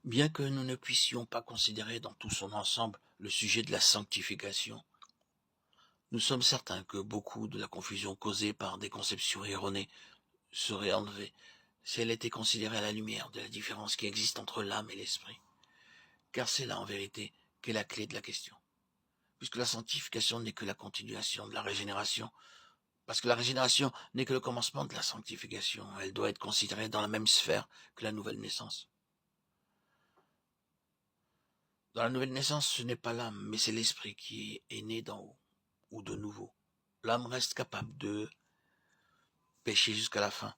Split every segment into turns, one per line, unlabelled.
Bien que nous ne puissions pas considérer dans tout son ensemble le sujet de la sanctification, nous sommes certains que beaucoup de la confusion causée par des conceptions erronées serait enlevée si elle était considérée à la lumière de la différence qui existe entre l'âme et l'esprit. Car c'est là, en vérité, qu'est la clé de la question. Puisque la sanctification n'est que la continuation de la régénération, parce que la régénération n'est que le commencement de la sanctification, elle doit être considérée dans la même sphère que la nouvelle naissance. Dans la nouvelle naissance, ce n'est pas l'âme, mais c'est l'esprit qui est né d'en haut, ou de nouveau. L'âme reste capable de pécher jusqu'à la fin.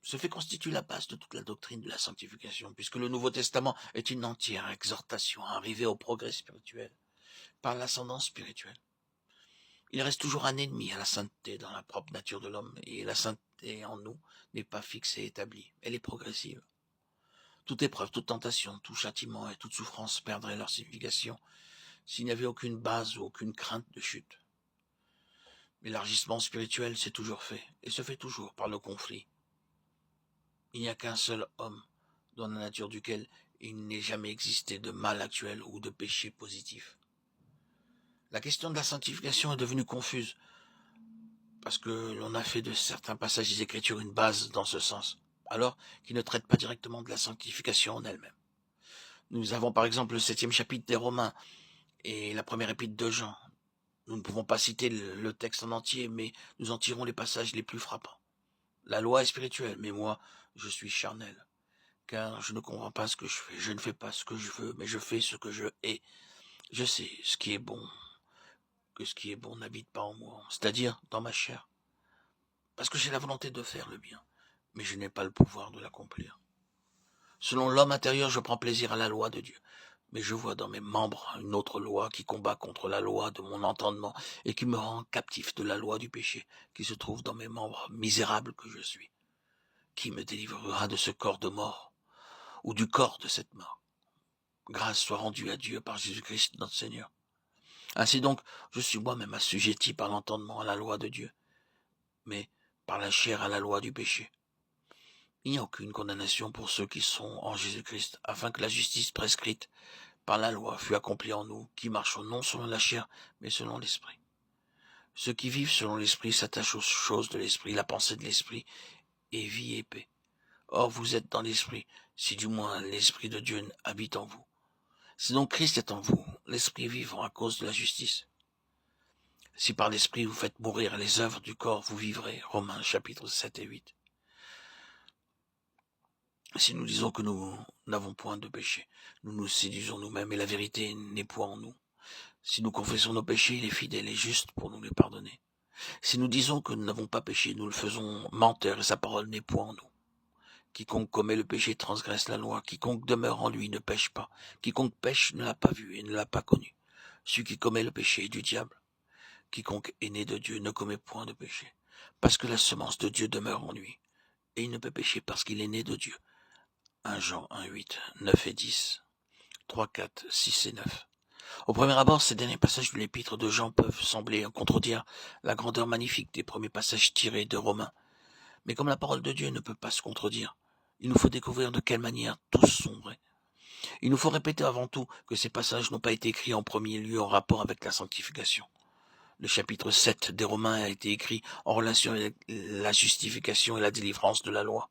Ce fait constitue la base de toute la doctrine de la sanctification, puisque le Nouveau Testament est une entière exhortation à arriver au progrès spirituel, par l'ascendance spirituelle. Il reste toujours un ennemi à la sainteté dans la propre nature de l'homme, et la sainteté en nous n'est pas fixe et établie, elle est progressive. Toute épreuve, toute tentation, tout châtiment et toute souffrance perdraient leur signification s'il n'y avait aucune base ou aucune crainte de chute. L'élargissement spirituel s'est toujours fait, et se fait toujours par le conflit. Il n'y a qu'un seul homme, dans la nature duquel il n'ait jamais existé de mal actuel ou de péché positif. La question de la sanctification est devenue confuse, parce que l'on a fait de certains passages des Écritures une base dans ce sens, alors qu'ils ne traitent pas directement de la sanctification en elle-même. Nous avons par exemple le 7e chapitre des Romains et la première épître de Jean. Nous ne pouvons pas citer le texte en entier, mais nous en tirons les passages les plus frappants. La loi est spirituelle, mais moi, je suis charnel, car je ne comprends pas ce que je fais. Je ne fais pas ce que je veux, mais je fais ce que je hais. Je sais ce qui est bon, que ce qui est bon n'habite pas en moi, c'est-à-dire dans ma chair. Parce que j'ai la volonté de faire le bien, mais je n'ai pas le pouvoir de l'accomplir. Selon l'homme intérieur, je prends plaisir à la loi de Dieu, mais je vois dans mes membres une autre loi qui combat contre la loi de mon entendement et qui me rend captif de la loi du péché qui se trouve dans mes membres, misérable que je suis. Qui me délivrera de ce corps de mort, ou du corps de cette mort? Grâce soit rendue à Dieu par Jésus-Christ notre Seigneur. Ainsi donc, je suis moi-même assujetti par l'entendement à la loi de Dieu, mais par la chair à la loi du péché. Il n'y a aucune condamnation pour ceux qui sont en Jésus-Christ, afin que la justice prescrite par la loi fût accomplie en nous, qui marchons non selon la chair, mais selon l'esprit. Ceux qui vivent selon l'esprit s'attachent aux choses de l'esprit, la pensée de l'esprit est vie et paix. Or vous êtes dans l'esprit, si du moins l'esprit de Dieu habite en vous. Si donc Christ est en vous, l'esprit vivant à cause de la justice. Si par l'esprit vous faites mourir les œuvres du corps, vous vivrez. Romains chapitres 7 et 8. Si nous disons que nous n'avons point de péché, nous nous séduisons nous-mêmes et la vérité n'est point en nous. Si nous confessons nos péchés, il est fidèle et juste pour nous les pardonner. Si nous disons que nous n'avons pas péché, nous le faisons menteur et sa parole n'est point en nous. Quiconque commet le péché transgresse la loi. Quiconque demeure en lui ne pêche pas. Quiconque pêche ne l'a pas vu et ne l'a pas connu. Celui qui commet le péché est du diable. Quiconque est né de Dieu ne commet point de péché, parce que la semence de Dieu demeure en lui. Et il ne peut pécher parce qu'il est né de Dieu. 1 Jean 1, 8, 9 et 10, 3, 4, 6 et 9. Au premier abord, ces derniers passages de l'épître de Jean peuvent sembler contredire la grandeur magnifique des premiers passages tirés de Romains. Mais comme la parole de Dieu ne peut pas se contredire, il nous faut découvrir de quelle manière tous sont vrais. Il nous faut répéter avant tout que ces passages n'ont pas été écrits en premier lieu en rapport avec la sanctification. Le chapitre 7 des Romains a été écrit en relation avec la justification et la délivrance de la loi.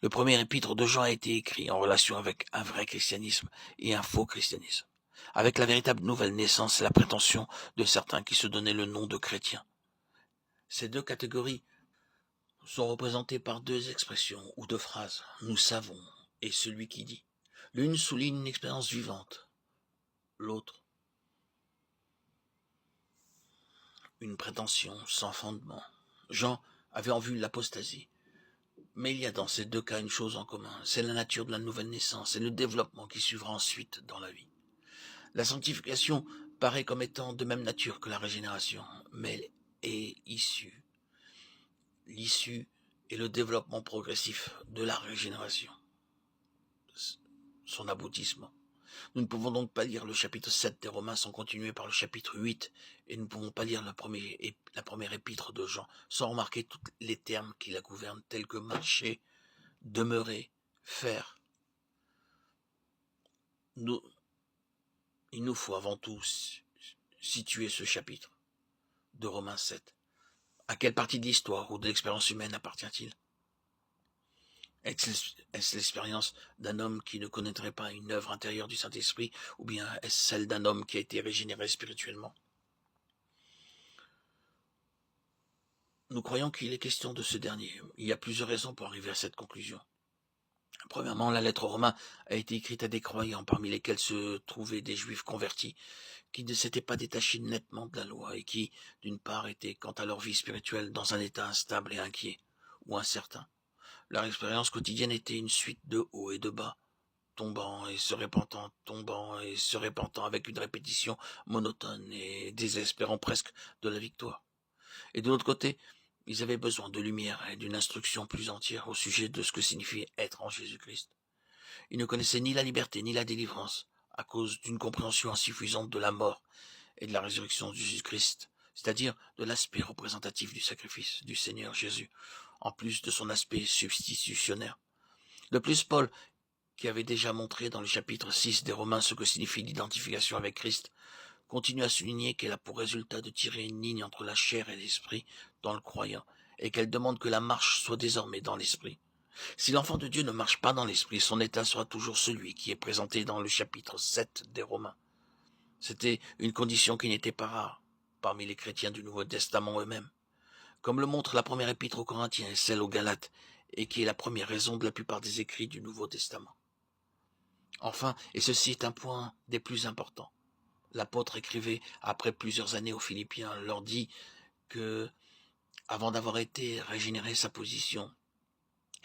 Le premier épître de Jean a été écrit en relation avec un vrai christianisme et un faux christianisme, avec la véritable nouvelle naissance et la prétention de certains qui se donnaient le nom de chrétiens. Ces deux catégories sont représentées par deux expressions ou deux phrases, nous savons, et celui qui dit. L'une souligne une expérience vivante, l'autre une prétention sans fondement. Jean avait en vue l'apostasie. Mais il y a dans ces deux cas une chose en commun, c'est la nature de la nouvelle naissance et le développement qui suivra ensuite dans la vie. La sanctification paraît comme étant de même nature que la régénération, mais elle est l'issue est le développement progressif de la régénération, son aboutissement. Nous ne pouvons donc pas lire le chapitre 7 des Romains sans continuer par le chapitre 8, et nous ne pouvons pas lire la première épître de Jean sans remarquer tous les termes qui la gouvernent, tels que marcher, demeurer, faire. il nous faut avant tout situer ce chapitre de Romains 7. À quelle partie de l'histoire ou de l'expérience humaine appartient-il? Est-ce l'expérience d'un homme qui ne connaîtrait pas une œuvre intérieure du Saint-Esprit, ou bien est-ce celle d'un homme qui a été régénéré spirituellement? Nous croyons qu'il est question de ce dernier. Il y a plusieurs raisons pour arriver à cette conclusion. Premièrement, la lettre aux Romains a été écrite à des croyants, parmi lesquels se trouvaient des juifs convertis, qui ne s'étaient pas détachés nettement de la loi et qui, d'une part, étaient, quant à leur vie spirituelle, dans un état instable et inquiet, ou incertain. Leur expérience quotidienne était une suite de hauts et de bas, tombant et se répandant avec une répétition monotone et désespérant presque de la victoire. Et de l'autre côté, ils avaient besoin de lumière et d'une instruction plus entière au sujet de ce que signifiait être en Jésus-Christ. Ils ne connaissaient ni la liberté ni la délivrance, à cause d'une compréhension insuffisante de la mort et de la résurrection de Jésus-Christ, c'est-à-dire de l'aspect représentatif du sacrifice du Seigneur Jésus, en plus de son aspect substitutionnaire. De plus, Paul, qui avait déjà montré dans le chapitre 6 des Romains ce que signifie l'identification avec Christ, continue à souligner qu'elle a pour résultat de tirer une ligne entre la chair et l'esprit dans le croyant, et qu'elle demande que la marche soit désormais dans l'esprit. Si l'enfant de Dieu ne marche pas dans l'esprit, son état sera toujours celui qui est présenté dans le chapitre 7 des Romains. C'était une condition qui n'était pas rare parmi les chrétiens du Nouveau Testament eux-mêmes, comme le montre la première épître aux Corinthiens et celle aux Galates, et qui est la première raison de la plupart des écrits du Nouveau Testament. Enfin, et ceci est un point des plus importants, l'apôtre écrivait après plusieurs années aux Philippiens, leur dit que, avant d'avoir été régénéré, sa position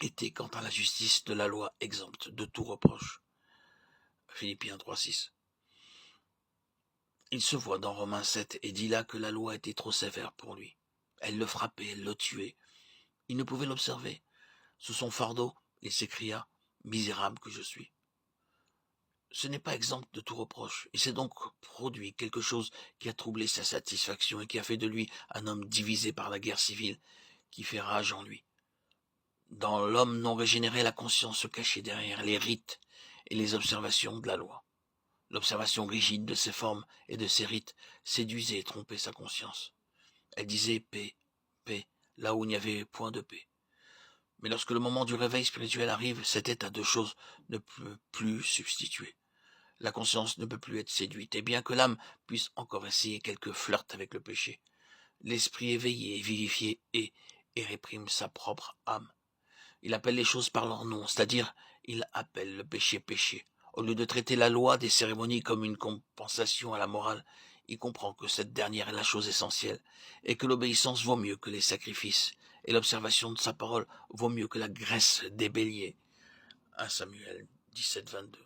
était quant à la justice de la loi exempte de tout reproche. Philippiens 3,6. Il se voit dans Romains 7 et dit là que la loi était trop sévère pour lui. Elle le frappait, elle le tuait. Il ne pouvait l'observer. Sous son fardeau, il s'écria « Misérable que je suis ». Ce n'est pas exempt de tout reproche. Il s'est donc produit quelque chose qui a troublé sa satisfaction et qui a fait de lui un homme divisé par la guerre civile, qui fait rage en lui. Dans l'homme non régénéré, la conscience se cachait derrière les rites et les observations de la loi. L'observation rigide de ses formes et de ses rites séduisait et trompait sa conscience. Elle disait paix, paix, là où il n'y avait point de paix. Mais lorsque le moment du réveil spirituel arrive, cet état de choses ne peut plus substituer. La conscience ne peut plus être séduite, et bien que l'âme puisse encore essayer quelques flirts avec le péché, l'esprit éveillé et vivifié et réprime sa propre âme. Il appelle les choses par leur nom, c'est-à-dire il appelle le péché péché. Au lieu de traiter la loi des cérémonies comme une compensation à la morale, il comprend que cette dernière est la chose essentielle, et que l'obéissance vaut mieux que les sacrifices, et l'observation de sa parole vaut mieux que la graisse des béliers. 1 Samuel 17, 22.